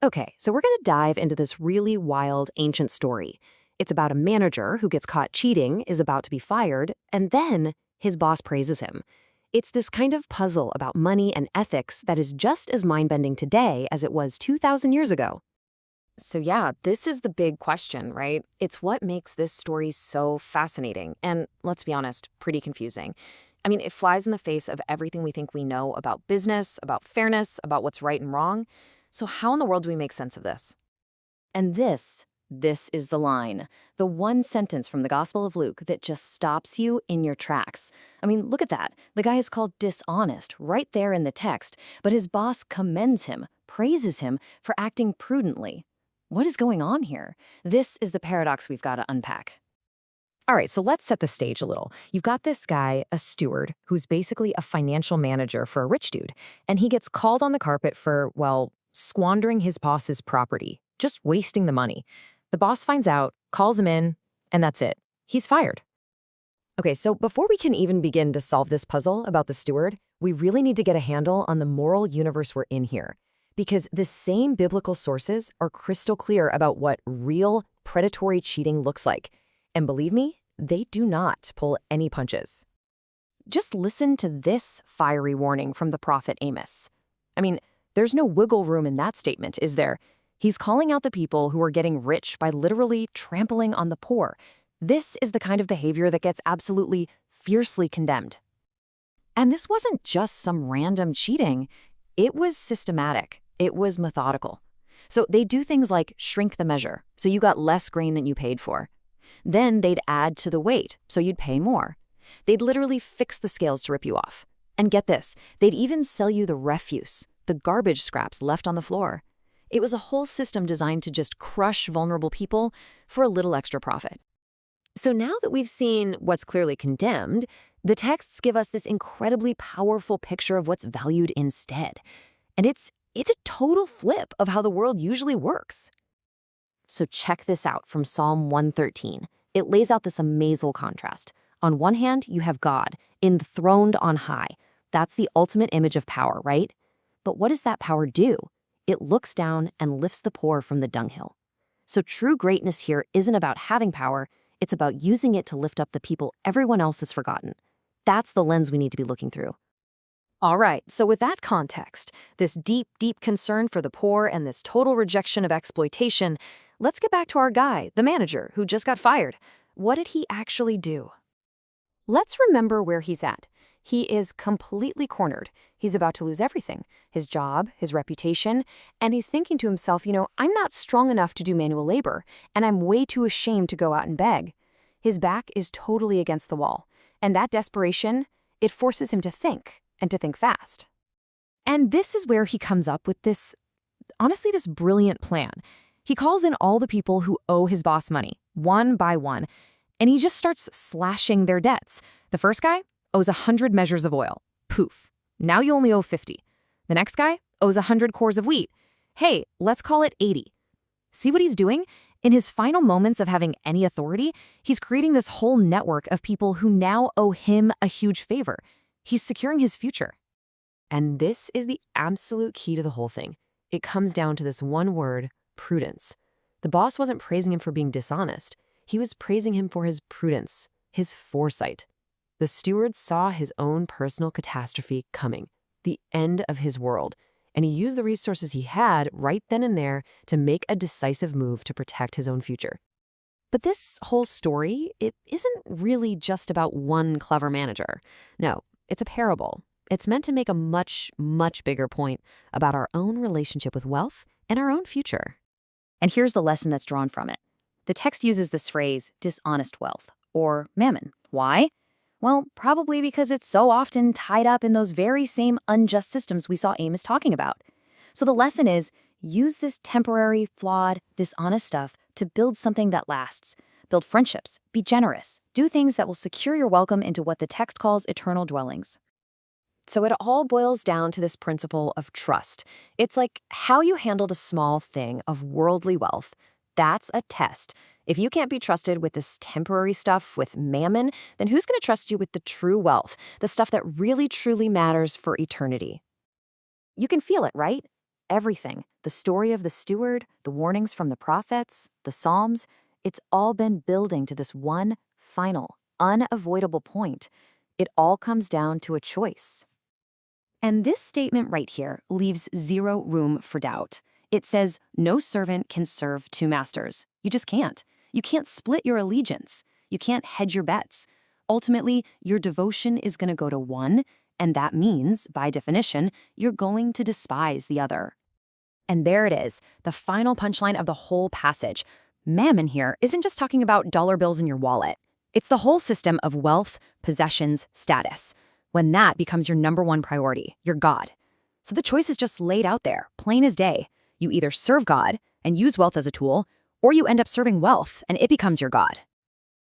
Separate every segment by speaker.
Speaker 1: Okay, so we're going to dive into this really wild ancient story. It's about a manager who gets caught cheating, is about to be fired, and then his boss praises him. It's this kind of puzzle about money and ethics that is just as mind-bending today as it was 2,000 years ago. So yeah, this is the big question, right? It's what makes this story so fascinating and, let's be honest, pretty confusing. I mean, it flies in the face of everything we think we know about business, about fairness, about what's right and wrong. So how in the world do we make sense of this?
Speaker 2: And this is the line, the one sentence from the Gospel of Luke that just stops you in your tracks. I mean, look at that. The guy is called dishonest right there in the text, but his boss commends him, praises him for acting prudently. What is going on here? This is the paradox we've got to unpack.
Speaker 1: All right, so let's set the stage a little. You've got this guy, a steward, who's basically a financial manager for a rich dude, and he gets called on the carpet for, well, squandering his boss's property, just wasting the money. The boss finds out, calls him in, and that's it. He's fired. Okay, so before we can even begin to solve this puzzle about the steward, we really need to get a handle on the moral universe we're in here. Because the same biblical sources are crystal clear about what real predatory cheating looks like. And believe me, they do not pull any punches. Just listen to this fiery warning from the prophet Amos. I mean, there's no wiggle room in that statement, is there? He's calling out the people who are getting rich by literally trampling on the poor. This is the kind of behavior that gets absolutely fiercely condemned. And this wasn't just some random cheating. It was systematic. It was methodical. So they do things like shrink the measure, so you got less grain than you paid for. Then they'd add to the weight, so you'd pay more. They'd literally fix the scales to rip you off. And get this, they'd even sell you the refuse, the garbage scraps left on the floor. It was a whole system designed to just crush vulnerable people for a little extra profit. So now that we've seen what's clearly condemned, the texts give us this incredibly powerful picture of what's valued instead. And it's a total flip of how the world usually works. So check this out from Psalm 113. It lays out this amazing contrast. On one hand, you have God, enthroned on high. That's the ultimate image of power, right? But what does that power do? It looks down and lifts the poor from the dunghill. So true greatness here isn't about having power, it's about using it to lift up the people everyone else has forgotten. That's the lens we need to be looking through. All right, so with that context, this deep, deep concern for the poor and this total rejection of exploitation, let's get back to our guy, the manager, who just got fired. What did he actually do? Let's remember where he's at. He is completely cornered. He's about to lose everything, his job, his reputation, and he's thinking to himself, I'm not strong enough to do manual labor, and I'm way too ashamed to go out and beg. His back is totally against the wall, and that desperation, it forces him to think, and to think fast. And this is where he comes up with this brilliant plan. He calls in all the people who owe his boss money, one by one, and he just starts slashing their debts. The first guy owes 100 measures of oil. Poof. Now you only owe 50. The next guy owes 100 cores of wheat. Hey, let's call it 80. See what he's doing? In his final moments of having any authority, he's creating this whole network of people who now owe him a huge favor. He's securing his future. And this is the absolute key to the whole thing. It comes down to this one word, prudence. The boss wasn't praising him for being dishonest. He was praising him for his prudence, his foresight. The steward saw his own personal catastrophe coming, the end of his world, and he used the resources he had right then and there to make a decisive move to protect his own future. But this whole story, it isn't really just about one clever manager. No, it's a parable. It's meant to make a much, much bigger point about our own relationship with wealth and our own future.
Speaker 2: And here's the lesson that's drawn from it. The text uses this phrase, dishonest wealth, or mammon. Why? Well, probably because it's so often tied up in those very same unjust systems we saw Amos talking about. So the lesson is, use this temporary, flawed, dishonest stuff to build something that lasts. Build friendships, be generous, do things that will secure your welcome into what the text calls eternal dwellings.
Speaker 1: So it all boils down to this principle of trust. It's like how you handle the small thing of worldly wealth. That's a test. If you can't be trusted with this temporary stuff, with mammon, then who's going to trust you with the true wealth, the stuff that really truly matters for eternity? You can feel it, right?
Speaker 2: Everything, the story of the steward, the warnings from the prophets, the Psalms, it's all been building to this one final, unavoidable point. It all comes down to a choice. And this statement right here leaves zero room for doubt. It says, no servant can serve two masters. You just can't. You can't split your allegiance. You can't hedge your bets. Ultimately, your devotion is going to go to one, and that means, by definition, you're going to despise the other. And there it is, the final punchline of the whole passage. Mammon here isn't just talking about dollar bills in your wallet. It's the whole system of wealth, possessions, status. When that becomes your number one priority, your God. So the choice is just laid out there, plain as day. You either serve God and use wealth as a tool, or you end up serving wealth and it becomes your God.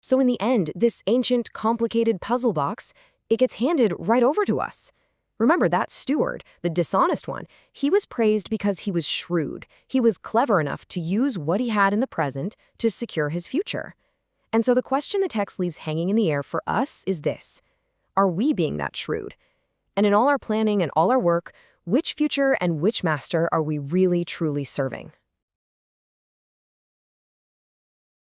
Speaker 1: So in the end, this ancient, complicated puzzle box, it gets handed right over to us. Remember that steward, the dishonest one, he was praised because he was shrewd. He was clever enough to use what he had in the present to secure his future. And so the question the text leaves hanging in the air for us is this: are we being that shrewd? And in all our planning and all our work, which future and which master are we really truly serving?